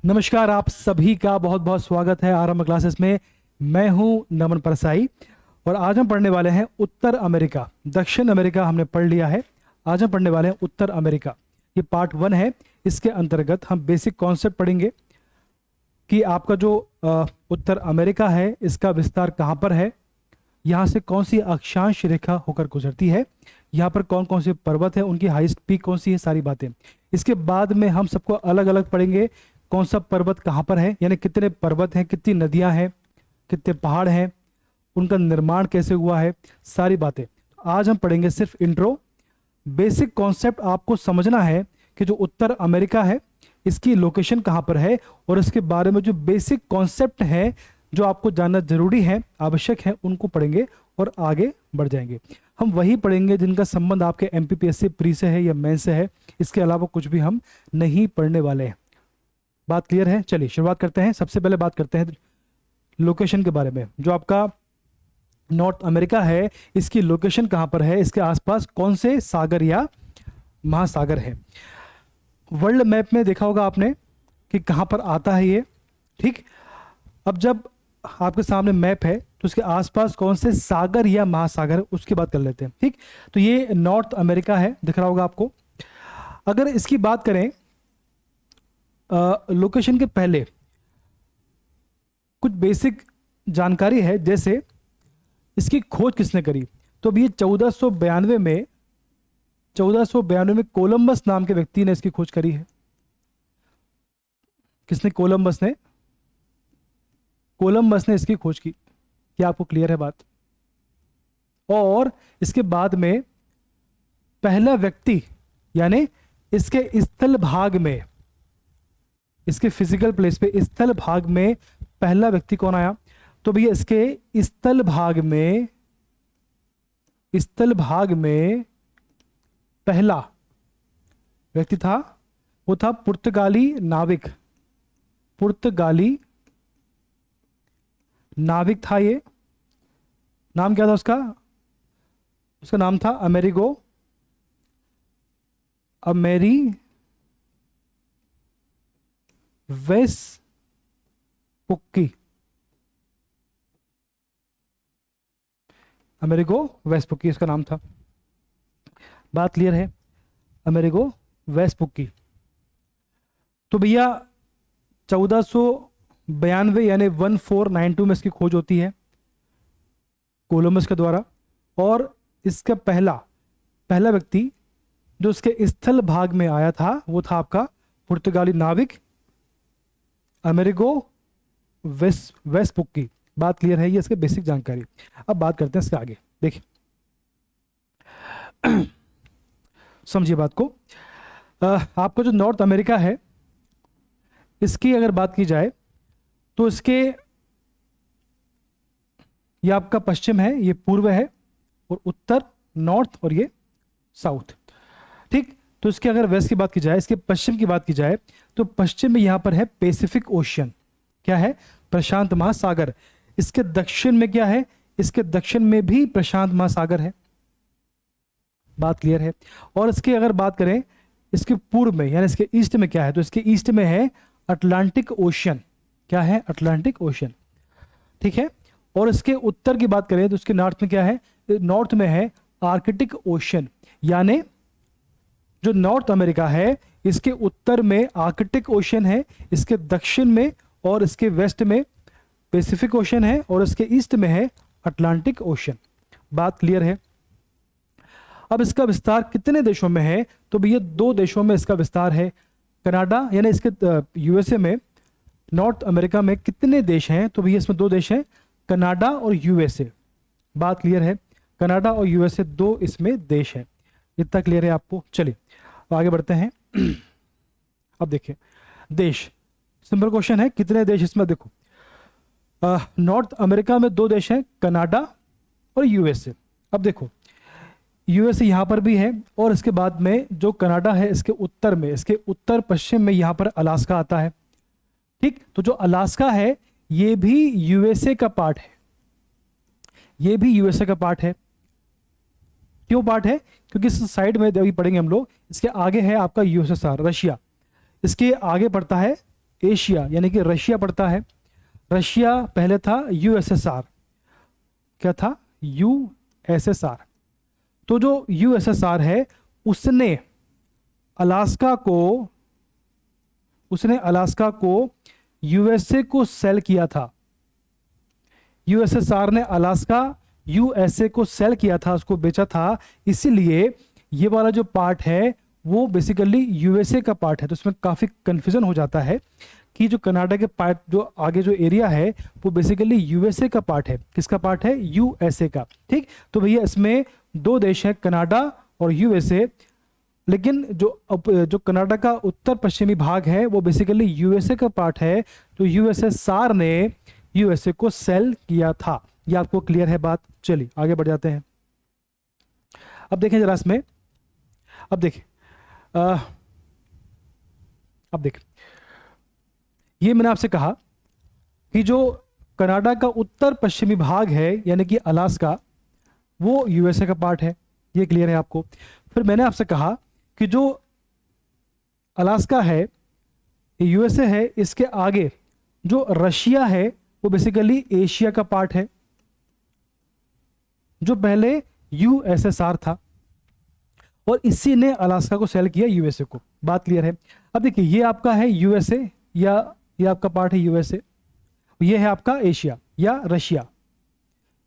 नमस्कार, आप सभी का बहुत बहुत स्वागत है आरंभ क्लासेस में। मैं हूं नमन परसाई और आज हम पढ़ने वाले हैं उत्तर अमेरिका। दक्षिण अमेरिका हमने पढ़ लिया है, आज हम पढ़ने वाले हैं उत्तर अमेरिका। ये पार्ट 1 है। इसके अंतर्गत हम बेसिक कॉन्सेप्ट पढ़ेंगे कि आपका जो उत्तर अमेरिका है इसका विस्तार कहाँ पर है, यहाँ से कौन सी अक्षांश रेखा होकर गुजरती है, यहाँ पर कौन कौन से पर्वत है, उनकी हाईएस्ट पीक कौन सी है, सारी बातें। इसके बाद में हम सबको अलग अलग पढ़ेंगे कौन सा पर्वत कहाँ पर है, यानी कितने पर्वत हैं, कितनी नदियाँ हैं, कितने पहाड़ हैं, उनका निर्माण कैसे हुआ है, सारी बातें। आज हम पढ़ेंगे सिर्फ इंट्रो। बेसिक कॉन्सेप्ट आपको समझना है कि जो उत्तर अमेरिका है इसकी लोकेशन कहाँ पर है और इसके बारे में जो बेसिक कॉन्सेप्ट है जो आपको जानना जरूरी है, आवश्यक है, उनको पढ़ेंगे और आगे बढ़ जाएंगे। हम वही पढ़ेंगे जिनका संबंध आपके एमपीपीएससी प्री से है या मेन से है, इसके अलावा कुछ भी हम नहीं पढ़ने वाले हैं। बात क्लियर है? चलिए शुरुआत करते हैं। सबसे पहले बात करते हैं लोकेशन के बारे में। जो आपका नॉर्थ अमेरिका है इसकी लोकेशन कहाँ पर है, इसके आसपास कौन से सागर या महासागर है। वर्ल्ड मैप में देखा होगा आपने कि कहाँ पर आता है ये, ठीक। अब जब आपके सामने मैप है तो उसके आसपास कौन से सागर या महासागर है उसकी बात कर लेते हैं, ठीक। तो ये नॉर्थ अमेरिका है, दिख रहा होगा आपको। अगर इसकी बात करें लोकेशन के पहले कुछ बेसिक जानकारी है, जैसे इसकी खोज किसने करी। तो अभी ये 1492 में कोलंबस नाम के व्यक्ति ने इसकी खोज करी है। किसने? कोलंबस ने इसकी खोज की। क्या आपको क्लियर है बात? और इसके बाद में पहला व्यक्ति, यानी इसके स्थल भाग में, इसके फिजिकल प्लेस पे स्थल भाग में पहला व्यक्ति कौन आया? तो भैया इसके स्थल भाग में पहला व्यक्ति था, वो था पुर्तगाली नाविक था। ये नाम क्या था उसका नाम था अमेरिगो वेस्पुक्की इसका नाम था। बात क्लियर है? अमेरिगो वेस्पुक्की। तो भैया 1492 यानी 1492 में इसकी खोज होती है कोलंबस के द्वारा। और इसका पहला व्यक्ति जो उसके स्थल भाग में आया था वो था आपका पुर्तगाली नाविक अमेरिगो वेस्पुक्की। बात क्लियर है? ये इसके बेसिक जानकारी। अब बात करते हैं इसके आगे। देखिए समझिए बात को। आपका जो नॉर्थ अमेरिका है इसकी अगर बात की जाए तो ये आपका पश्चिम है, ये पूर्व है, और उत्तर नॉर्थ, और ये साउथ, ठीक। तो इसके अगर वेस्ट की बात की जाए, इसके पश्चिम की बात की जाए तो पश्चिम में यहां पर है पैसिफिक ओशियन। क्या है? प्रशांत महासागर। इसके दक्षिण में क्या है? इसके दक्षिण में भी प्रशांत महासागर है। बात क्लियर है? और इसकी अगर बात करें इसके पूर्व में, यानी इसके ईस्ट में क्या है? तो इसके ईस्ट में है अटलांटिक ओशियन। क्या है? अटलांटिक ओशियन, ठीक है। और इसके उत्तर की बात करें तो इसके नॉर्थ में क्या है? नॉर्थ में है आर्कटिक ओशियन। यानी जो नॉर्थ अमेरिका है इसके उत्तर में आर्कटिक ओशियन है, इसके दक्षिण में और इसके वेस्ट में पैसिफिक ओशियन है, और इसके ईस्ट में है अटलांटिक ओशियन। बात क्लियर है? अब इसका विस्तार कितने देशों में है? तो भैया 2 देशों में इसका विस्तार है। कनाडा, यानी इसके यूएसए में, नॉर्थ अमेरिका में कितने देश हैं? तो भैया इसमें 2 देश हैं, कनाडा और यूएसए। बात क्लियर है? कनाडा और यूएसए 2 इसमें देश हैं। इतना क्लियर है आपको? चलिए आगे बढ़ते हैं। अब देखिए देश, सिंपल क्वेश्चन है, कितने देश इसमें? देखो नॉर्थ अमेरिका में 2 देश हैं, कनाडा और यूएसए। अब देखो यूएसए यहां पर भी है, और इसके बाद में जो कनाडा है इसके उत्तर में, इसके उत्तर पश्चिम में यहां पर अलास्का आता है, ठीक। तो जो अलास्का है ये भी यूएसए का पार्ट है, ये भी यूएसए का पार्ट है। क्यों पार्ट है? क्योंकि इस साइड में अभी पढ़ेंगे हम लोग, इसके आगे है आपका यूएसएसआर, रशिया। इसके आगे पड़ता है एशिया यानी कि रशिया पड़ता है। रशिया पहले था यूएसएसआर। क्या था? यूएसएसआर। तो जो यूएसएसआर है उसने अलास्का को यूएसए को सेल किया था। यूएसएसआर ने अलास्का यूएसए को सेल किया था, उसको बेचा था। इसीलिए ये वाला जो पार्ट है वो बेसिकली यूएसए का पार्ट है। तो इसमें काफ़ी कंफ्यूजन हो जाता है कि जो कनाडा के पार्ट जो आगे जो एरिया है वो बेसिकली यूएसए का पार्ट है। किसका पार्ट है? यूएसए का। ठीक, तो भैया इसमें दो देश हैं, कनाडा और यूएसए। लेकिन जो कनाडा का उत्तर पश्चिमी भाग है वो बेसिकली यूएसए का पार्ट है। तो यूएसएसआर ने यूएसए को सेल किया था। ये आपको क्लियर है बात? चलिए आगे बढ़ जाते हैं। अब देखें जरा इसमें, अब देखें ये मैंने आपसे कहा कि जो कनाडा का उत्तर पश्चिमी भाग है यानी कि अलास्का, वो यूएसए का पार्ट है। ये क्लियर है आपको? फिर मैंने आपसे कहा कि जो अलास्का है ये यूएसए है, इसके आगे जो रशिया है वो बेसिकली एशिया का पार्ट है, जो पहले यूएसएसआर था, और इसी ने अलास्का को सेल किया यूएसए को। बात क्लियर है? अब देखिए ये आपका है यूएसए या ये आपका पार्ट है यूएसए, ये है आपका एशिया या रशिया।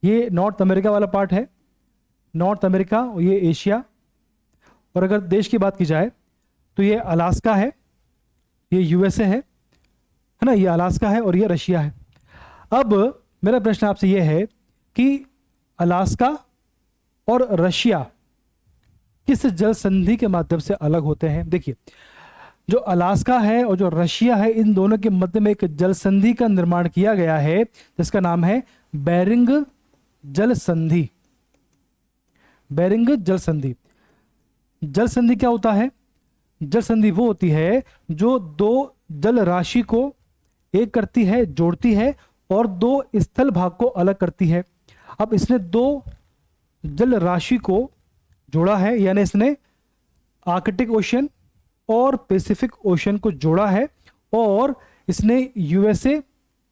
ये नॉर्थ अमेरिका वाला पार्ट है, नॉर्थ अमेरिका, और ये एशिया। और अगर देश की बात की जाए तो ये अलास्का है, ये यूएसए है ना, ये अलास्का है और ये रशिया है। अब मेरा प्रश्न आपसे ये है कि अलास्का और रशिया किस जल संधि के माध्यम से अलग होते हैं? देखिए जो अलास्का है और जो रशिया है, इन दोनों के मध्य में एक जल संधि का निर्माण किया गया है जिसका नाम है बेरिंग जल संधि। बेरिंग जल संधि। जल संधि क्या होता है? जल संधि वो होती है जो दो जल राशि को एक करती है, जोड़ती है, और दो स्थल भाग को अलग करती है। अब इसने दो जल राशि को जोड़ा है, यानी इसने आर्कटिक ओशन और पैसिफिक ओशन को जोड़ा है, और इसने यूएसए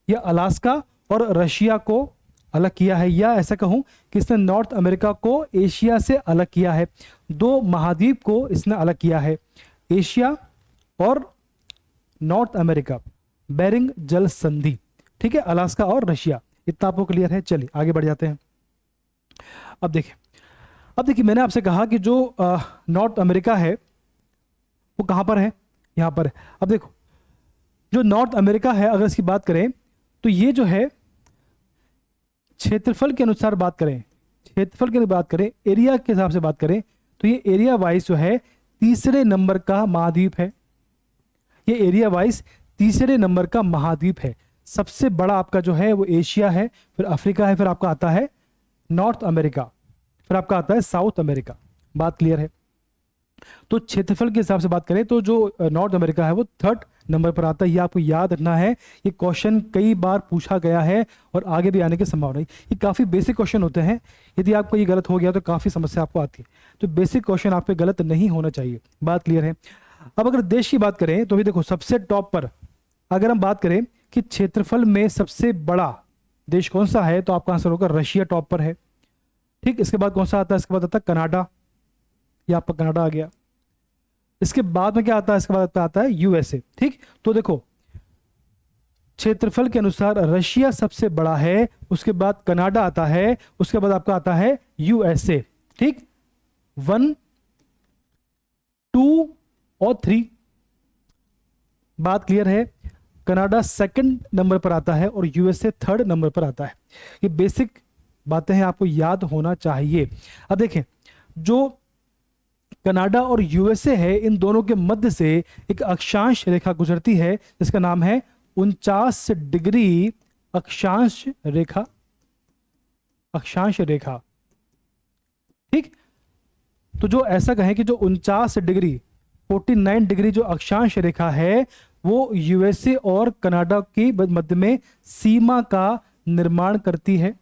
या अलास्का और रशिया को अलग किया है, या ऐसा कहूं कि इसने नॉर्थ अमेरिका को एशिया से अलग किया है। दो महाद्वीप को इसने अलग किया है, एशिया और नॉर्थ अमेरिका। बेरिंग जल संधि। ठीक है, अलास्का और रशिया। इतना आपको क्लियर है? चलिए आगे बढ़ जाते हैं। अब देखिए मैंने आपसे कहा कि जो नॉर्थ अमेरिका है वो कहां पर है? यहां पर है। अब देखो जो नॉर्थ अमेरिका है, अगर इसकी बात करें तो ये जो है क्षेत्रफल के अनुसार बात करें, एरिया के हिसाब से बात करें, तो ये एरिया वाइज जो है तीसरे नंबर का महाद्वीप है। ये एरिया वाइज तीसरे नंबर का महाद्वीप है। सबसे बड़ा आपका जो है वो एशिया है, फिर अफ्रीका है, फिर आपका आता है नॉर्थ अमेरिका, फिर आपका आता है साउथ अमेरिका। बात क्लियर है? तो क्षेत्रफल के हिसाब से बात करें तो जो नॉर्थ अमेरिका है वो थर्ड नंबर पर आता है। ये आपको याद रखना है, ये क्वेश्चन कई बार पूछा गया है और आगे भी आने की संभावना है। ये काफ़ी बेसिक क्वेश्चन होते हैं, यदि आपको ये गलत हो गया तो काफ़ी समस्या आपको आती है। तो बेसिक क्वेश्चन आप पे गलत नहीं होना चाहिए। बात क्लियर है? अब अगर देश की बात करें तो भी देखो सबसे टॉप पर अगर हम बात करें कि क्षेत्रफल में सबसे बड़ा देश कौन सा है, तो आपका आंसर होगा रशिया टॉप पर है। ठीक, इसके बाद कौन सा आता है? इसके बाद आता है कनाडा, ये आपका कनाडा आ गया। इसके बाद में क्या आता है? इसके बाद आता है यूएसए। ठीक, तो देखो क्षेत्रफल के अनुसार रशिया सबसे बड़ा है, उसके बाद कनाडा आता है, उसके बाद आपका आता है यूएसए। ठीक, 1, 2 और 3। बात क्लियर है? कनाडा सेकंड नंबर पर आता है और यूएसए थर्ड नंबर पर आता है। ये बेसिक बातें हैं, आपको याद होना चाहिए। अब देखें जो कनाडा और यूएसए है, इन दोनों के मध्य से एक अक्षांश रेखा गुजरती है जिसका नाम है 49 डिग्री अक्षांश रेखा। ठीक, तो जो ऐसा कहें कि जो 49 डिग्री 49 डिग्री जो अक्षांश रेखा है वो यूएसए और कनाडा के मध्य में सीमा का निर्माण करती है।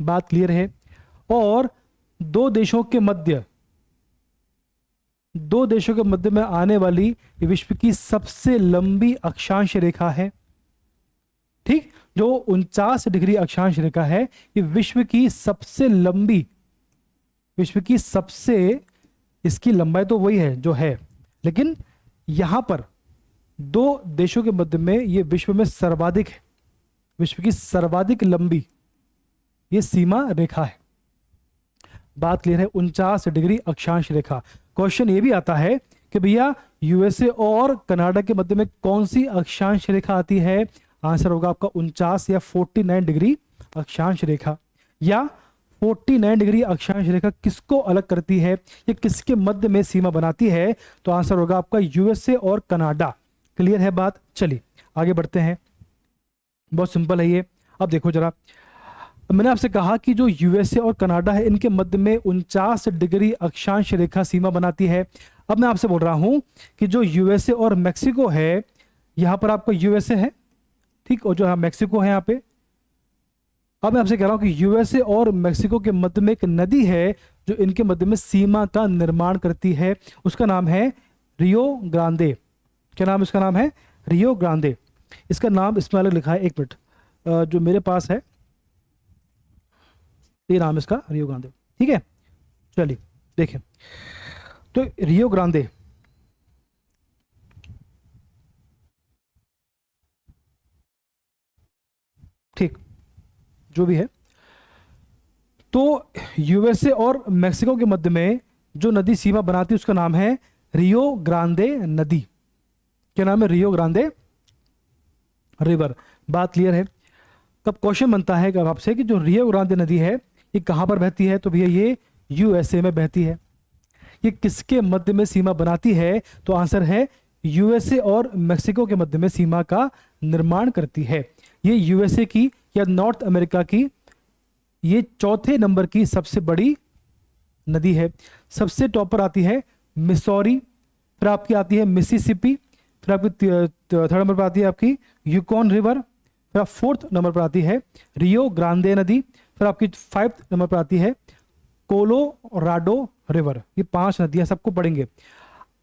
बात क्लियर है? और दो देशों के मध्य दो देशों के मध्य में आने वाली ये विश्व की सबसे लंबी अक्षांश रेखा है। ठीक, जो 49 डिग्री अक्षांश रेखा है, ये विश्व की सबसे लंबी, विश्व की सबसे, इसकी लंबाई तो वही है जो है, लेकिन यहां पर दो देशों के मध्य में ये विश्व में सर्वाधिक है, विश्व की सर्वाधिक लंबी ये सीमा रेखा है। बात क्लियर है? 49 डिग्री अक्षांश रेखा। क्वेश्चन ये भी आता है कि भैया यूएसए और कनाडा के मध्य में कौन सी अक्षांश रेखा आती है? आंसर होगा आपका 49 या 49 डिग्री अक्षांश रेखा। या 49 डिग्री अक्षांश रेखा किसको अलग करती है, ये किसके मध्य में सीमा बनाती है? तो आंसर होगा आपका यूएसए और कनाडा। क्लियर है बात? चलिए आगे बढ़ते हैं, बहुत सिंपल है ये। अब देखो जरा, मैंने आपसे कहा कि जो यूएसए और कनाडा है इनके मध्य में 49 डिग्री अक्षांश रेखा सीमा बनाती है। अब मैं आपसे बोल रहा हूं कि जो यूएसए और मैक्सिको है, यहां पर आपका यूएसए है, ठीक, और जो है मैक्सिको है यहाँ पे। अब मैं आपसे कह रहा हूं कि यूएसए और मैक्सिको के मध्य में एक नदी है जो इनके मध्य में सीमा का निर्माण करती है, उसका नाम है रियो ग्रांडे। क्या नाम इसका? नाम है रियो ग्रांडे। इसका नाम इसमें अलग लिखा है, एक मिनट, जो मेरे पास है ये नाम इसका रियो ग्रांडे। ठीक है, चलिए देखें तो रियो ग्रांडे, ठीक, जो भी है, तो यूएसए और मैक्सिको के मध्य में जो नदी सीमा बनाती है उसका नाम है रियो ग्रांडे नदी। क्या नाम है? Rio Grande river. बात क्लियर है? तब क्वेश्चन बनता है कि आपसे कि जो रियो ग्रांडे नदी है ये कहां पर बहती है? तो भैया ये यूएसए में बहती है। ये किसके मध्य में सीमा बनाती है? तो आंसर है यूएसए और मैक्सिको के मध्य में सीमा का निर्माण करती है। ये यूएसए की या नॉर्थ अमेरिका की ये चौथे नंबर की सबसे बड़ी नदी है। सबसे टॉप पर आती है मिसौरी, फिर आपकी आती है मिसिसिपी, फिर आपकी थर्ड नंबर पर आती है आपकी यूकॉन रिवर, फिर आप फोर्थ नंबर पर आती है रियो ग्रांडे नदी, फिर आपकी 5th नंबर पर आती है कोलोराडो रिवर। ये 5 नदियां सबको पढ़ेंगे।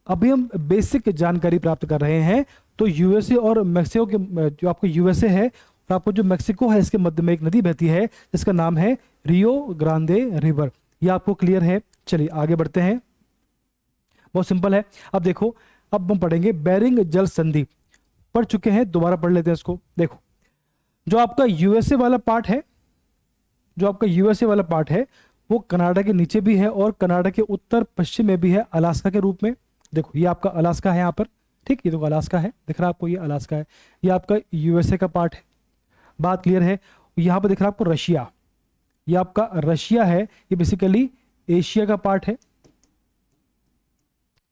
अभी हम बेसिक जानकारी प्राप्त कर रहे हैं। तो यूएसए और मैक्सिको के, जो आपको यूएसए है और आपको जो मैक्सिको है, इसके मध्य में एक नदी बहती है जिसका नाम है रियो ग्रांडे रिवर। ये आपको क्लियर है? चलिए आगे बढ़ते हैं, बहुत सिंपल है। अब देखो, अब हम पढ़ेंगे बेरिंग जल संधि। पढ़ चुके हैं, दोबारा पढ़ लेते हैं इसको। देखो, जो आपका यूएसए वाला पार्ट है, जो आपका यूएसए वाला पार्ट है वो कनाडा के नीचे भी है और कनाडा के उत्तर पश्चिम में भी है अलास्का के रूप में। देखो ये आपका अलास्का है यहाँ पर, ठीक, ये तो अलास्का है, दिख रहा है आपको, ये अलास्का है, ये आपका यूएसए का पार्ट है। बात क्लियर है? यहाँ पर दिख रहा है आपको रशिया, ये आपका रशिया है, ये बेसिकली एशिया का पार्ट है।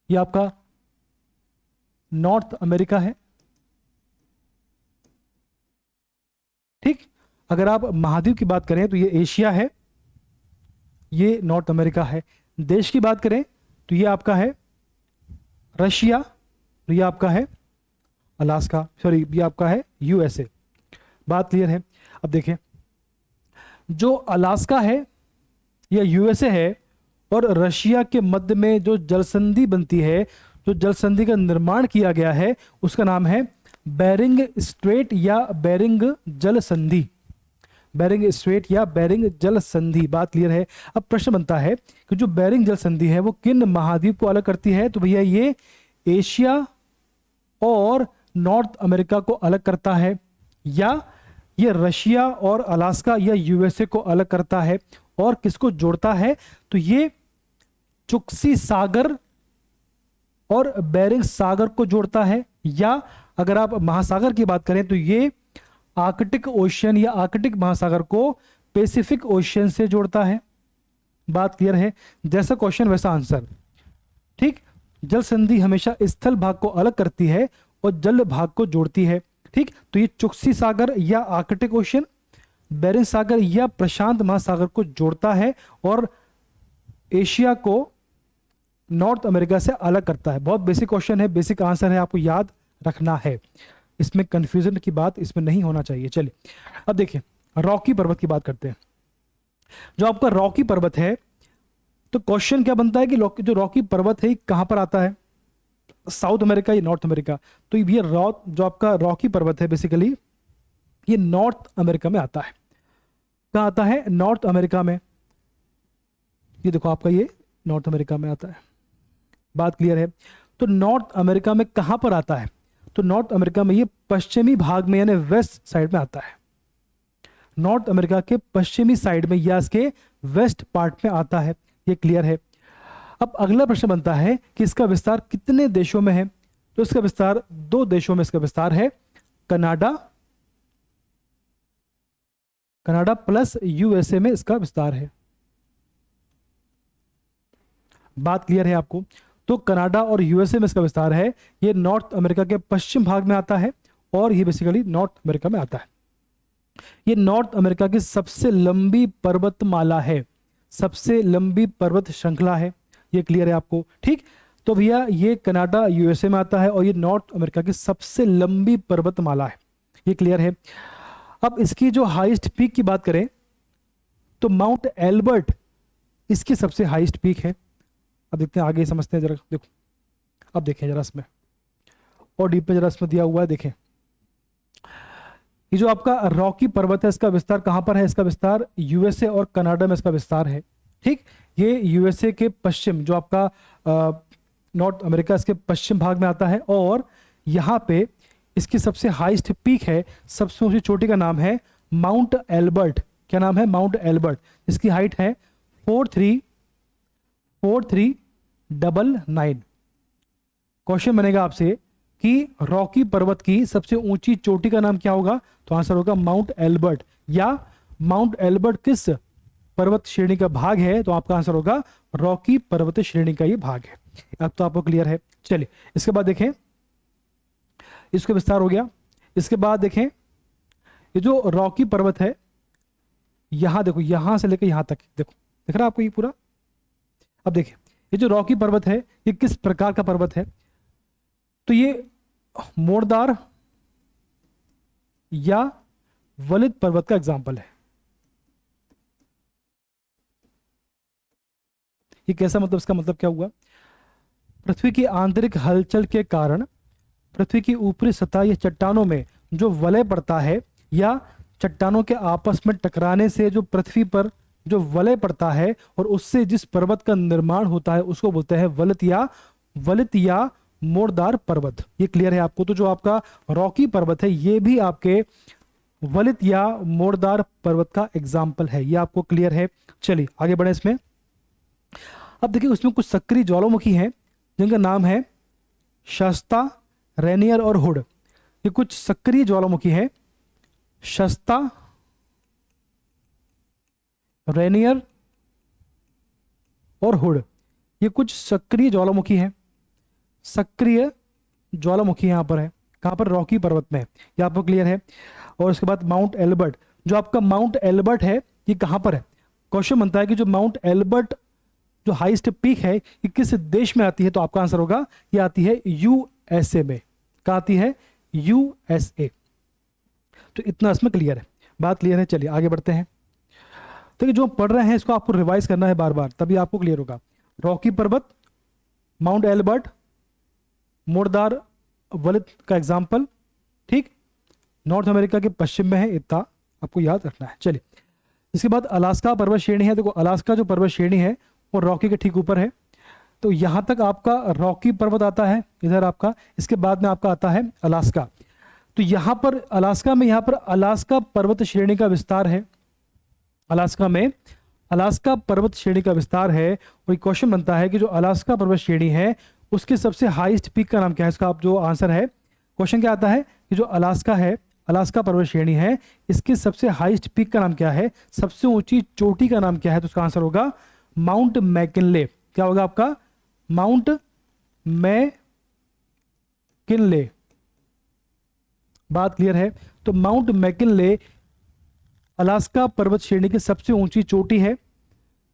ये आपका नॉर्थ अमेरिका है, ठीक। अगर आप महाद्वीप की बात करें तो ये एशिया है, ये नॉर्थ अमेरिका है। देश की बात करें तो ये आपका है रशिया, तो ये आपका है अलास्का, सॉरी ये आपका है यूएसए। बात क्लियर है? अब देखें, जो अलास्का है या यूएसए है और रशिया के मध्य में जो जलसंधि बनती है, जो जलसंधि का निर्माण किया गया है, उसका नाम है बेरिंग स्ट्रेट या बेरिंग जल संधि। बेरिंग स्ट्रेट या बेरिंग जल संधि। बात क्लियर है? अब प्रश्न बनता है कि जो बेरिंग जल संधि है वो किन महाद्वीप को अलग करती है? तो भैया ये एशिया और नॉर्थ अमेरिका को अलग करता है, या ये रशिया और अलास्का या यूएसए को अलग करता है, और किसको जोड़ता है? तो ये चुक्सी सागर और बेरिंग सागर को जोड़ता है, या अगर आप महासागर की बात करें तो ये आर्कटिक ओशियन या आर्कटिक महासागर को पैसिफिक ओशियन से जोड़ता है। बात क्लियर है? जैसा क्वेश्चन वैसा आंसर, ठीक। जल संधि हमेशा स्थल भाग को अलग करती है और जल भाग को जोड़ती है, ठीक। तो ये चुक्सी सागर या आर्कटिक ओशियन, बेरिंग सागर या प्रशांत महासागर को जोड़ता है और एशिया को नॉर्थ अमेरिका से अलग करता है। बहुत बेसिक क्वेश्चन है, बेसिक आंसर है, आपको याद रखना है, इसमें कंफ्यूजन की बात इसमें नहीं होना चाहिए। चलिए अब देखिए रॉकी पर्वत की बात करते हैं। जो आपका रॉकी पर्वत है तो क्वेश्चन क्या बनता है कि जो रॉकी पर्वत है कहाँ पर आता है, साउथ अमेरिका या नॉर्थ अमेरिका। तो ये जो आपका रॉकी पर्वत है बेसिकली ये नॉर्थ अमेरिका में आता है। कहाँ आता है, नॉर्थ अमेरिका में। ये देखो आपका ये नॉर्थ अमेरिका में आता है, बात क्लियर है। तो नॉर्थ अमेरिका में कहाँ पर आता है, तो नॉर्थ अमेरिका में ये पश्चिमी भाग में यानी वेस्ट साइड में आता है। नॉर्थ अमेरिका के पश्चिमी साइड में या इसके वेस्ट पार्ट में आता है, ये क्लियर है। अब अगला प्रश्न बनता है कि इसका विस्तार कितने देशों में है, तो इसका विस्तार 2 देशों में इसका विस्तार है, कनाडा प्लस यूएसए में इसका विस्तार है। बात क्लियर है आपको। तो कनाडा और यूएसए में इसका विस्तार है। ये नॉर्थ अमेरिका के पश्चिम भाग में आता है और ये बेसिकली नॉर्थ अमेरिका में आता है। ये नॉर्थ अमेरिका की सबसे लंबी पर्वतमाला है, सबसे लंबी पर्वत श्रृंखला है, ये क्लियर है आपको। ठीक, तो भैया ये कनाडा यूएसए में आता है और ये नॉर्थ अमेरिका की सबसे लंबी पर्वतमाला है, ये क्लियर है। अब इसकी जो हाईएस्ट पीक की बात करें तो माउंट एल्बर्ट इसकी सबसे हाईएस्ट पीक है। अब देखते हैं आगे, समझते हैं जरा, देखो अब देखें जरा इसमें और डीप में जरा इसमें दिया हुआ है, देखें ये जो आपका रॉकी पर्वत है इसका विस्तार कहां पर है, इसका विस्तार यूएसए और कनाडा में इसका विस्तार है। ठीक, ये यूएसए के पश्चिम जो आपका नॉर्थ अमेरिका इसके पश्चिम भाग में आता है और यहाँ पे इसकी सबसे हाईएस्ट पीक है, सबसे ऊंची चोटी का नाम है माउंट एल्बर्ट। क्या नाम है, माउंट एल्बर्ट। इसकी हाइट है 4399। क्वेश्चन बनेगा आपसे कि रॉकी पर्वत की सबसे ऊंची चोटी का नाम क्या होगा, तो आंसर होगा माउंट एल्बर्ट। या माउंट एल्बर्ट किस पर्वत श्रेणी का भाग है, तो आपका आंसर होगा रॉकी पर्वत श्रेणी का ये भाग है। अब तो आपको क्लियर है। चलिए इसके बाद देखें, इसका विस्तार हो गया। इसके बाद देखें ये जो रॉकी पर्वत है यहां देखो, यहां से लेकर यहां तक देखो, दिख रहा है आपको ये पूरा। अब देखें ये जो रॉकी पर्वत है ये किस प्रकार का पर्वत है, तो ये मोड़दार या वलित पर्वत का एग्जाम्पल है। ये कैसा, मतलब इसका मतलब क्या हुआ, पृथ्वी की आंतरिक हलचल के कारण पृथ्वी की ऊपरी सतह या चट्टानों में जो वलय पड़ता है या चट्टानों के आपस में टकराने से जो पृथ्वी पर जो वलय पड़ता है और उससे जिस पर्वत का निर्माण होता है उसको बोलते हैं वलित या मोड़दार पर्वत। ये क्लियर है आपको। तो जो आपका रॉकी पर्वत है ये भी आपके वलित या मोड़दार पर्वत का एग्जाम्पल है, ये आपको क्लियर है। चलिए आगे बढ़े इसमें। अब देखिए उसमें कुछ सक्रिय ज्वालामुखी हैं जिनका नाम है शस्ता, रेनियर और हुड। ये कुछ सक्रिय ज्वालामुखी है, शस्ता, रेनियर और हुड। ये कुछ सक्रिय ज्वालामुखी है, सक्रिय ज्वालामुखी यहां पर है, कहां पर, रॉकी पर्वत में, ये आपको क्लियर है। और उसके बाद माउंट एल्बर्ट, जो आपका माउंट एल्बर्ट है ये कहां पर है, क्वेश्चन बनता है कि जो माउंट एल्बर्ट जो हाईएस्ट पीक है ये किस देश में आती है, तो आपका आंसर होगा ये आती है यूएसए में। कहां आती है, यूएसए। तो इतना इसमें क्लियर है, बात क्लियर है। चलिए आगे बढ़ते हैं। तो जो पढ़ रहे हैं इसको आपको रिवाइज करना है बार बार, तभी आपको क्लियर होगा। रॉकी पर्वत, माउंट एल्बर्ट, मोड़दार वलित का एग्जाम्पल, ठीक, नॉर्थ अमेरिका के पश्चिम में है, इतना आपको याद रखना है। चलिए इसके बाद अलास्का पर्वत श्रेणी है। देखो अलास्का जो पर्वत श्रेणी है वो रॉकी के ठीक ऊपर है, तो यहां तक आपका रॉकी पर्वत आता है इधर आपका, इसके बाद में आपका आता है अलास्का। तो यहां पर अलास्का में, यहां पर अलास्का पर्वत श्रेणी का विस्तार है, अलास्का में अलास्का पर्वत श्रेणी का विस्तार है। और क्वेश्चन बनता है कि जो अलास्का पर्वत श्रेणी है उसके सबसे हाईएस्ट पीक का नाम क्या है, इसका आप जो आंसर है, क्वेश्चन क्या आता है कि जो अलास्का है, अलास्का पर्वत श्रेणी है, इसके सबसे हाईएस्ट पीक का नाम क्या है, सबसे ऊंची चोटी का नाम क्या है, तो उसका आंसर होगा माउंट मैकिनले। क्या होगा आपका, माउंट मैकिनले। बात क्लियर है। तो माउंट मैकिनले अलास्का पर्वत श्रेणी की सबसे ऊंची चोटी है।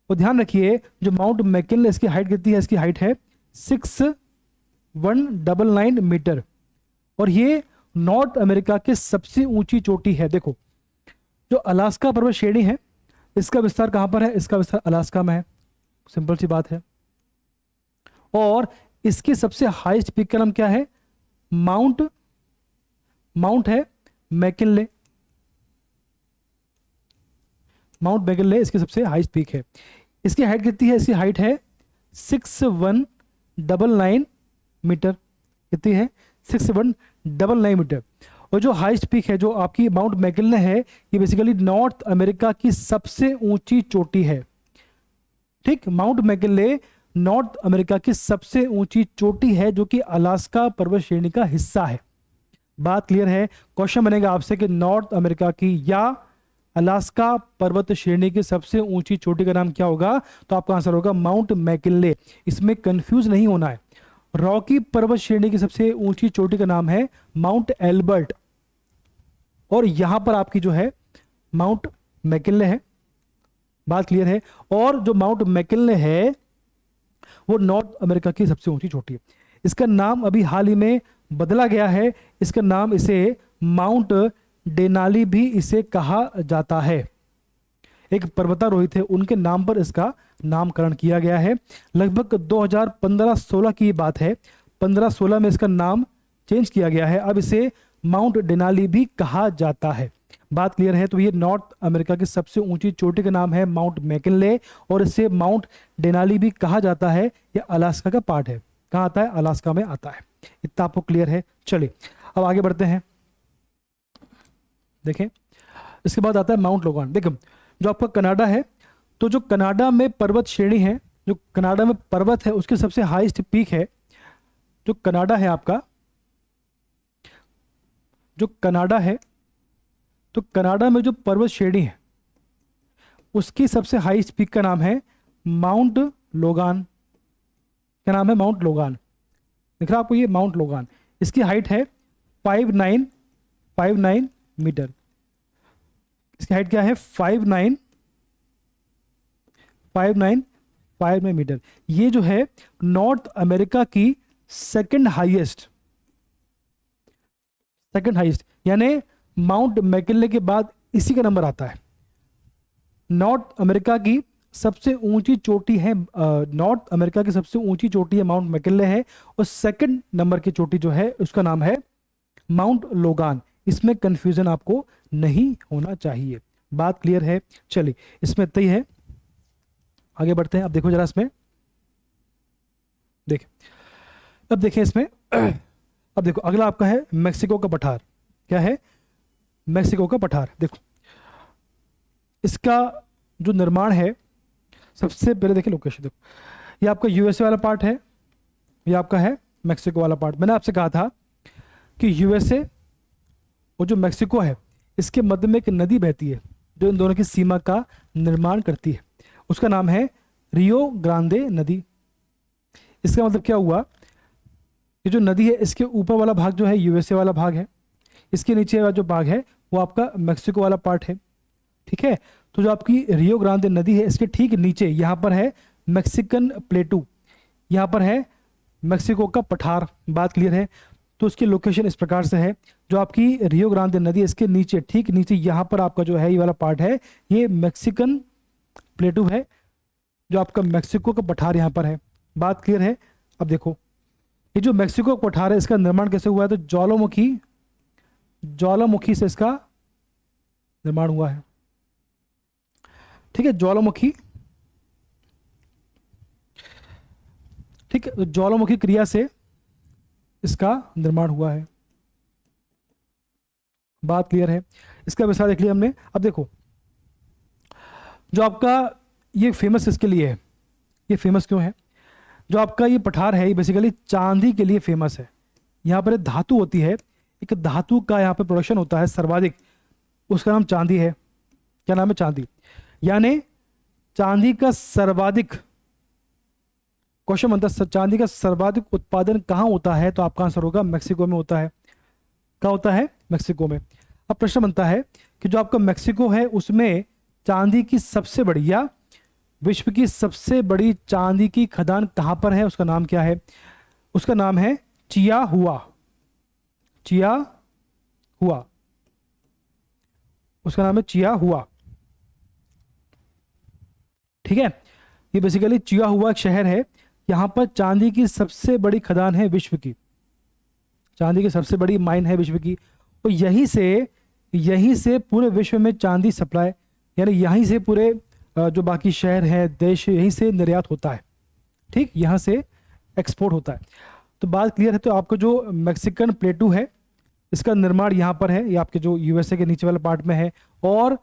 और ध्यान रखिए जो माउंट मैकिनले इसकी हाइट कितनी है, इसकी हाइट है 6199 मीटर और ये नॉर्थ अमेरिका के सबसे ऊंची चोटी है। देखो जो अलास्का पर्वत श्रेणी है इसका विस्तार कहां पर है, इसका विस्तार अलास्का में है, सिंपल सी बात है। और इसके सबसे हाईएस्ट पीक का नाम क्या है? माउंट है मैकिनले। माउंट मैकिनले इसकी सबसे हाईएस्ट पीक है। इसकी हाइट कितनी है? इसकी हाइट है 6199 मीटर। कितनी है? 6199 मीटर। और जो हाईएस्ट पीक है जो आपकी माउंट मैकिनले है, ये बेसिकली नॉर्थ अमेरिका की सबसे ऊंची चोटी है। ठीक, माउंट मैकिनले नॉर्थ अमेरिका की सबसे ऊंची चोटी है जो कि अलास्का पर्वत श्रेणी का हिस्सा है। बात क्लियर है? क्वेश्चन बनेगा आपसे कि नॉर्थ अमेरिका की या अलास्का पर्वत श्रेणी की सबसे ऊंची चोटी का नाम क्या होगा? तो आपका आंसर होगा माउंट मैकिनले। इसमें कंफ्यूज नहीं होना है। रॉकी पर्वत श्रेणी की सबसे ऊंची चोटी का नाम है माउंट एल्बर्ट, और यहां पर आपकी जो है माउंट मैकिनले है। बात क्लियर है? और जो माउंट मैकिनले है वो नॉर्थ अमेरिका की सबसे ऊंची चोटी है। इसका नाम अभी हाल ही में बदला गया है। इसका नाम इसे माउंट डेनाली भी इसे कहा जाता है। एक पर्वतारोही थे, उनके नाम पर इसका नामकरण किया गया है। लगभग 2015-16 की बात है। 15-16 में इसका नाम चेंज किया गया है। अब इसे माउंट डेनाली भी कहा जाता है। बात क्लियर है? तो ये नॉर्थ अमेरिका की सबसे ऊंची चोटी का नाम है माउंट मैकिनले, और इसे माउंट डेनाली भी कहा जाता है। ये अलास्का का पार्ट है। कहाँ आता है? अलास्का में आता है। इतना आपको क्लियर है? चलिए अब आगे बढ़ते हैं। देखें, इसके बाद आता है माउंट लोगान। देखो, जो आपका कनाडा है, तो जो कनाडा में पर्वत श्रेणी है, जो कनाडा में पर्वत है, उसकी सबसे हाईएस्ट पीक है जो कनाडा है आपका, जो कनाडा है, तो कनाडा में जो पर्वत श्रेणी है उसकी सबसे हाईएस्ट पीक का नाम है माउंट लोगान। क्या नाम है? Mount Logan. दिख रहा है आपको ये माउंट लोगान। इसकी हाइट है 5959 मीटर। इसकी हाइट क्या है? 5959 मीटर। ये जो है नॉर्थ अमेरिका की सेकंड हाईएस्ट, यानी माउंट मैकिनले के बाद इसी का नंबर आता है। नॉर्थ अमेरिका की सबसे ऊंची चोटी है, नॉर्थ अमेरिका की सबसे ऊंची चोटी है माउंट मैकिनले है, और सेकंड नंबर की चोटी जो है उसका नाम है माउंट लोगान। इसमें कंफ्यूजन आपको नहीं होना चाहिए। बात क्लियर है? चलिए, इसमें इतना ही है, आगे बढ़ते हैं। अब देखो जरा इसमें, देखें, अब देखें इसमें अब देखो अगला आपका है मेक्सिको का पठार। क्या है? मेक्सिको का पठार। देखो इसका जो निर्माण है, सबसे पहले देखिए लोकेशन। देखो, ये आपका यूएसए वाला पार्ट है, ये आपका है मेक्सिको वाला पार्ट। मैंने आपसे कहा था कि यूएसए और जो मेक्सिको है इसके मध्य में एक नदी बहती है जो इन दोनों की सीमा का निर्माण करती है। उसका नाम है रियो ग्रांडे नदी। इसका मतलब क्या हुआ? ये जो नदी है इसके ऊपर वाला भाग जो है यूएसए वाला भाग है, इसके नीचे वाला जो भाग है वो आपका मेक्सिको वाला पार्ट है। ठीक है? तो जो आपकी रियो ग्रांडे नदी है इसके ठीक नीचे यहाँ पर है मैक्सिकन प्लेटू, यहाँ पर है मेक्सिको का पठार। बात क्लियर है? तो उसकी लोकेशन इस प्रकार से है। जो आपकी रियो ग्रांडे नदी है इसके नीचे, ठीक नीचे यहाँ पर आपका जो है ये वाला पार्ट है, ये मैक्सिकन प्लेटू है, जो आपका मेक्सिको का पठार यहाँ पर है। बात क्लियर है? अब देखो, ये जो मेक्सिको का पठार है इसका निर्माण कैसे हुआ है? तो ज्वालामुखी से इसका निर्माण हुआ है। ठीक है? ज्वालामुखी, ठीक है, ज्वालामुखी क्रिया से इसका निर्माण हुआ है। बात क्लियर है? इसका विस्तार देख लिया हमने। अब देखो, जो आपका ये फेमस इसके लिए है, ये फेमस क्यों है? जो आपका ये पठार है ये बेसिकली चांदी के लिए फेमस है। यहाँ पर एक धातु होती है, एक धातु का यहाँ पर प्रोडक्शन होता है सर्वाधिक, उसका नाम चांदी है। क्या नाम है? चांदी। यानी चांदी का सर्वाधिक, क्वेश्चन बनता है चांदी का सर्वाधिक उत्पादन कहाँ होता है? तो आपका आंसर होगा मेक्सिको में होता है। कहाँ होता है? मेक्सिको में। अब प्रश्न बनता है कि जो आपका मेक्सिको है उसमें चांदी की सबसे बड़ी या विश्व की सबसे बड़ी चांदी की खदान कहाँ पर है? उसका नाम क्या है? उसका नाम है चियाहुआ। चियाहुआ, उसका नाम है चियाहुआ। ठीक है? ये बेसिकली चिया हुआ एक शहर है। यहाँ पर चांदी की सबसे बड़ी खदान है विश्व की, चांदी की सबसे बड़ी माइन है विश्व की। और यहीं से पूरे विश्व में चांदी सप्लाई, यानी यहीं से पूरे जो बाकी शहर हैं, देश, यहीं से निर्यात होता है। ठीक, यहाँ से एक्सपोर्ट होता है। तो बात क्लियर है। तो आपका जो मैक्सिकन प्लेटू है, इसका निर्माण यहाँ पर है, ये आपके जो यूएसए के नीचे वाले पार्ट में है। और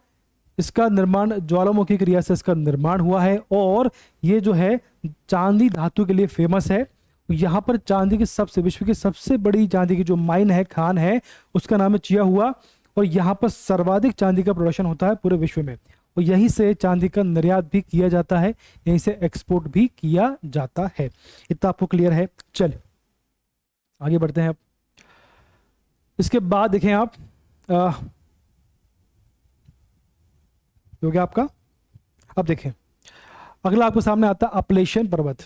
इसका निर्माण ज्वालामुखी क्रिया से इसका निर्माण हुआ है। और ये जो है चांदी धातु के लिए फेमस है। यहाँ पर चांदी की विश्व की सबसे बड़ी चांदी की जो माइन है, खान है, उसका नाम है चिया हुआ। और यहाँ पर सर्वाधिक चांदी का प्रोडक्शन होता है पूरे विश्व में। और यहीं से चांदी का निर्यात भी किया जाता है, यहीं से एक्सपोर्ट भी किया जाता है। इतना आपको क्लियर है। चल आगे बढ़ते हैं। अब इसके बाद देखें आप, हो गया आपका। अब देखें अगला आपके सामने आता है अपलेशियन पर्वत।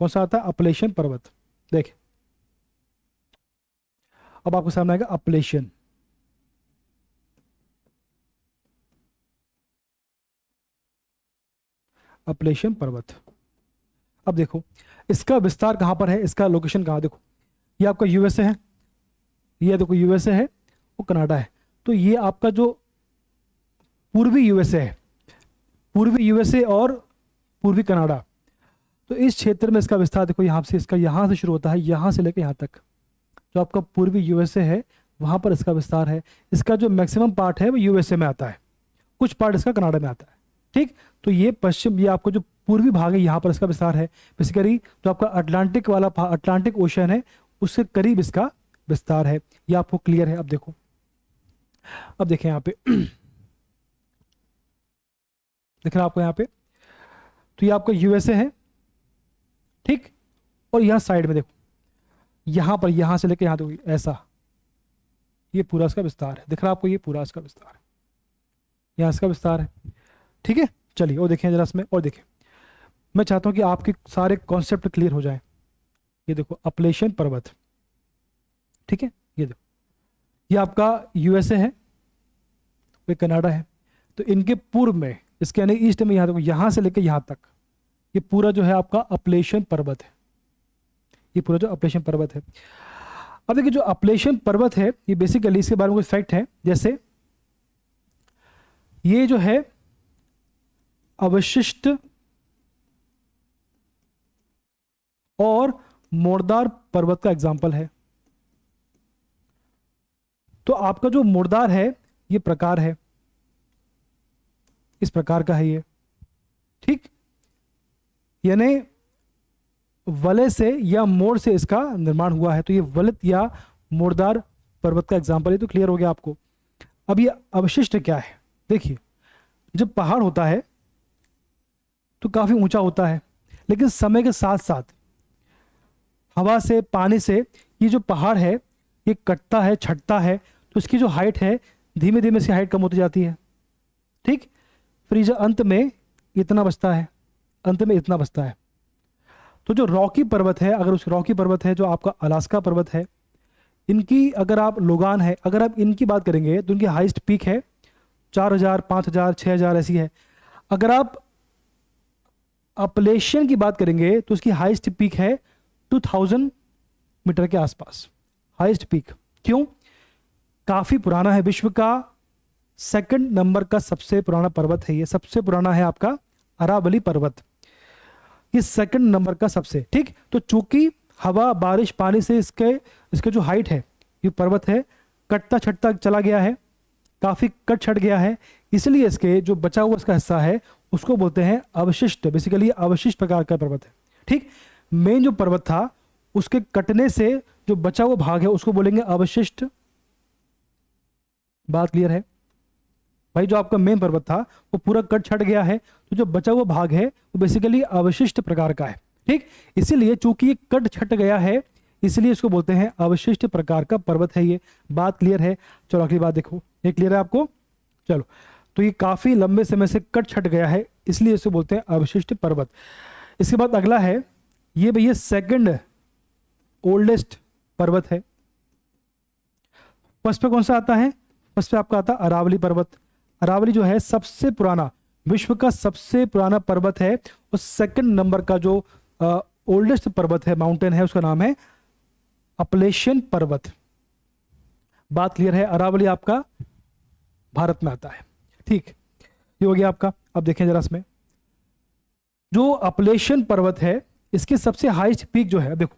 कौन सा आता है? अपलेशियन पर्वत। देखें अब आपके सामने आएगा अपलेशियन। अपलेशियन पर्वत। अब देखो इसका विस्तार कहां पर है, इसका लोकेशन कहां, देखो ये आपका यूएसए है, ये देखो यूएसए है, वो कनाडा है। तो ये आपका जो पूर्वी यूएसए है, पूर्वी यूएसए और पूर्वी कनाडा, तो इस क्षेत्र में इसका विस्तार देखो, यहाँ से इसका यहाँ से शुरू होता है, यहाँ से लेकर यहाँ तक जो आपका पूर्वी यूएसए है वहाँ पर इसका विस्तार है। इसका जो मैक्सिमम पार्ट है वो यूएसए में आता है, कुछ पार्ट इसका कनाडा में आता है। ठीक, तो ये पश्चिम, ये आपको जो पूर्वी भाग है यहाँ पर इसका विस्तार है। बेसिकली जो आपका अटलांटिक वाला अटलांटिक ओशन है उससे करीब इसका विस्तार है। ये आपको क्लियर है। अब देखो, अब देखें यहाँ पे देख रहे हैं आपको यहाँ पे, तो ये आपका यूएसए है। ठीक, और यहाँ साइड में देखो, यहाँ पर यहाँ से लेके यहाँ तक ऐसा, ये पूरा इसका विस्तार है। दिख रहा है आपको, ये पूरा इसका विस्तार है, यहाँ इसका विस्तार है। ठीक है, चलिए और देखें जरा इसमें, और देखें मैं चाहता हूँ कि आपके सारे कॉन्सेप्ट क्लियर हो जाए। ये देखो अपलेशियन पर्वत, ठीक है, ये देखो ये आपका यूएसए है, ये कनाडा है। तो इनके पूर्व में, इसके यानी ईस्ट में, यहाँ देखो यहाँ से लेकर यहाँ तक ये पूरा जो है आपका अपलेशियन पर्वत है। ये पूरा जो अपलेशियन पर्वत है। अब देखिए जो अपलेशियन पर्वत है, ये बेसिकली इसके बारे में कोई फैक्ट है, जैसे ये जो है अवशिष्ट और मोरदार पर्वत का एग्जाम्पल है। तो आपका जो मोरदार है ये प्रकार है, इस प्रकार का है ये। ठीक, यानी वलय से या मोड़ से इसका निर्माण हुआ है। तो ये वलित या मोरदार पर्वत का एग्जाम्पल है। तो क्लियर हो गया आपको। अब ये अवशिष्ट क्या है? देखिए जब पहाड़ होता है तो काफी ऊंचा होता है, लेकिन समय के साथ साथ हवा से, पानी से ये जो पहाड़ है ये कटता है, छटता है, तो इसकी जो हाइट है धीमे धीमे इसकी हाइट कम होती जाती है। ठीक, फिर जो अंत में इतना बचता है, अंत में इतना बचता है। तो जो रॉकी पर्वत है, अगर उस रॉकी पर्वत है जो आपका अलास्का पर्वत है, इनकी अगर आप लोगान है, अगर आप इनकी बात करेंगे तो इनकी हाइस्ट पीक है 4000, 5000, 6000 ऐसी है। अगर आप अपलेशियन की बात करेंगे तो उसकी हाइस्ट पीक है 2000 मीटर के आसपास, हाइस्ट पीक। क्यों? काफी पुराना है, विश्व का सेकंड नंबर का सबसे पुराना पर्वत है ये। सबसे पुराना है आपका अरावली पर्वत, ये सेकंड नंबर का सबसे। ठीक, तो चूंकि हवा, बारिश, पानी से इसके जो हाइट है, ये पर्वत है कटता छटता चला गया है, काफी कट छट गया है, इसलिए इसके जो बचा हुआ इसका हिस्सा है उसको बोलते हैं अवशिष्ट। बेसिकली अवशिष्ट प्रकार का पर्वत है। ठीक, मेन जो पर्वत था उसके कटने से जो बचा हुआ भाग है उसको बोलेंगे अवशिष्ट। बात क्लियर है भाई? जो आपका मेन पर्वत था वो पूरा कट छट गया है, तो जो बचा हुआ भाग है वो बेसिकली अवशिष्ट प्रकार का है। ठीक, इसीलिए चूंकि ये कट छट गया है इसलिए इसको बोलते हैं अवशिष्ट प्रकार का पर्वत है ये। बात क्लियर है? चलो अगली बात देखो, ये क्लियर है आपको? चलो, तो ये काफी लंबे समय से कट छट गया है इसलिए इसे बोलते हैं अवशिष्ट पर्वत। इसके बाद अगला है ये भैया सेकंड ओल्डेस्ट पर्वत है। फर्स्ट पे कौन सा आता है? फर्स्ट पे आपका आता है अरावली पर्वत। अरावली जो है सबसे पुराना विश्व का सबसे पुराना पर्वत है, और सेकंड नंबर का जो ओल्डेस्ट पर्वत है, माउंटेन है, उसका नाम है अपलेशियन पर्वत। बात क्लियर है? अरावली आपका भारत में आता है। ठीक, ये हो गया आपका। अब देखें जरा इसमें, जो अपलेशियन पर्वत है इसके सबसे हाईएस्ट पीक जो है, देखो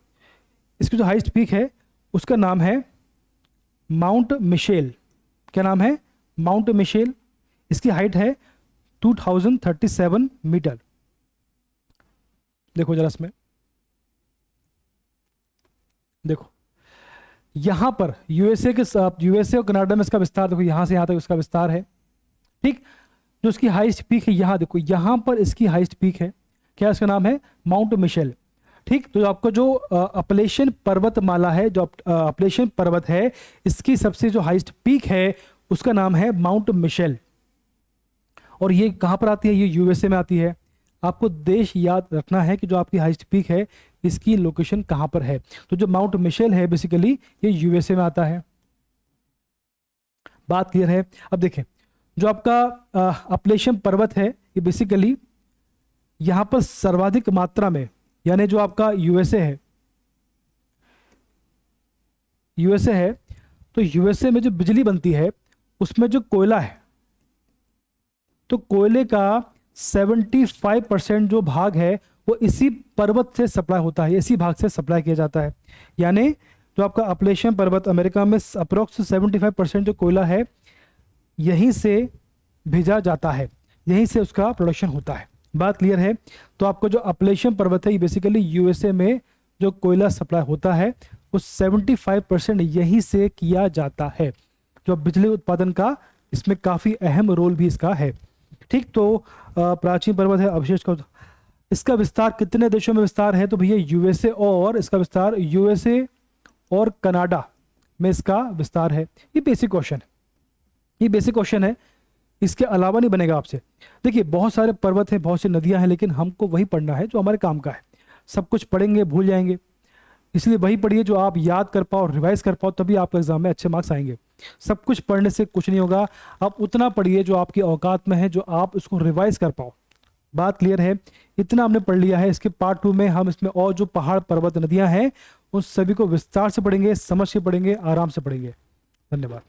इसकी जो हाईएस्ट पीक है उसका नाम है माउंट मिशेल। क्या नाम है? Mount Michel. इसकी हाइट है 2037 मीटर। देखो जरा इसमें, देखो यहां पर यूएसए और कनाडा में इसका विस्तार देखो, यहां से यहां तक इसका विस्तार है। ठीक, जो इसकी हाईएस्ट पीक है, यहां देखो, यहां पर इसकी हाईएस्ट पीक है। क्या इसका नाम है? Mount Mitchell. ठीक, तो आपको जो अपलेशियन पर्वतमाला है, जो अपलेशियन पर्वत है, इसकी सबसे जो हाईएस्ट पीक है उसका नाम है माउंट मिशेल। और ये कहां पर आती है? ये यूएसए में आती है। आपको देश याद रखना है कि जो आपकी हाईएस्ट पीक है इसकी लोकेशन कहां पर है। तो जो माउंट मिशेल है बेसिकली ये यूएसए में आता है। बात क्लियर है? अब देखें, जो आपका अपलेशियन पर्वत है ये बेसिकली यहां पर सर्वाधिक मात्रा में, यानी जो आपका यूएसए है, तो यूएसए में जो बिजली बनती है उसमें जो कोयला है, तो कोयले का 75% जो भाग है वो इसी पर्वत से सप्लाई होता है, इसी भाग से सप्लाई किया जाता है। यानी जो आपका अपलेशियन पर्वत अमेरिका में अप्रोक्स 75% जो कोयला है यहीं से भेजा जाता है, यहीं से उसका प्रोडक्शन होता है। बात क्लियर है? तो आपको जो अपलेशियन पर्वत है ये बेसिकली यूएसए में जो कोयला सप्लाई होता है वो 75% यहीं से किया जाता है। जो बिजली उत्पादन का इसमें काफ़ी अहम रोल भी इसका है। ठीक, तो प्राचीन पर्वत है अवशेष का। इसका विस्तार कितने देशों में विस्तार है? तो भैया यूएसए, और इसका विस्तार यूएसए और कनाडा में इसका विस्तार है। ये बेसिक क्वेश्चन है, इसके अलावा नहीं बनेगा आपसे। देखिए बहुत सारे पर्वत हैं, बहुत सी नदियां हैं, लेकिन हमको वही पढ़ना है जो हमारे काम का है। सब कुछ पढ़ेंगे भूल जाएंगे, इसलिए वही पढ़िए जो आप याद कर पाओ, रिवाइज कर पाओ, तभी आपके एग्जाम में अच्छे मार्क्स आएंगे। सब कुछ पढ़ने से कुछ नहीं होगा, आप उतना पढ़िए जो आपकी औकात में है, जो आप उसको रिवाइज कर पाओ। बात क्लियर है? इतना हमने पढ़ लिया है। इसके पार्ट 2 में हम इसमें और जो पहाड़, पर्वत, नदियां हैं उन सभी को विस्तार से पढ़ेंगे, समझ के पढ़ेंगे, आराम से पढ़ेंगे। धन्यवाद।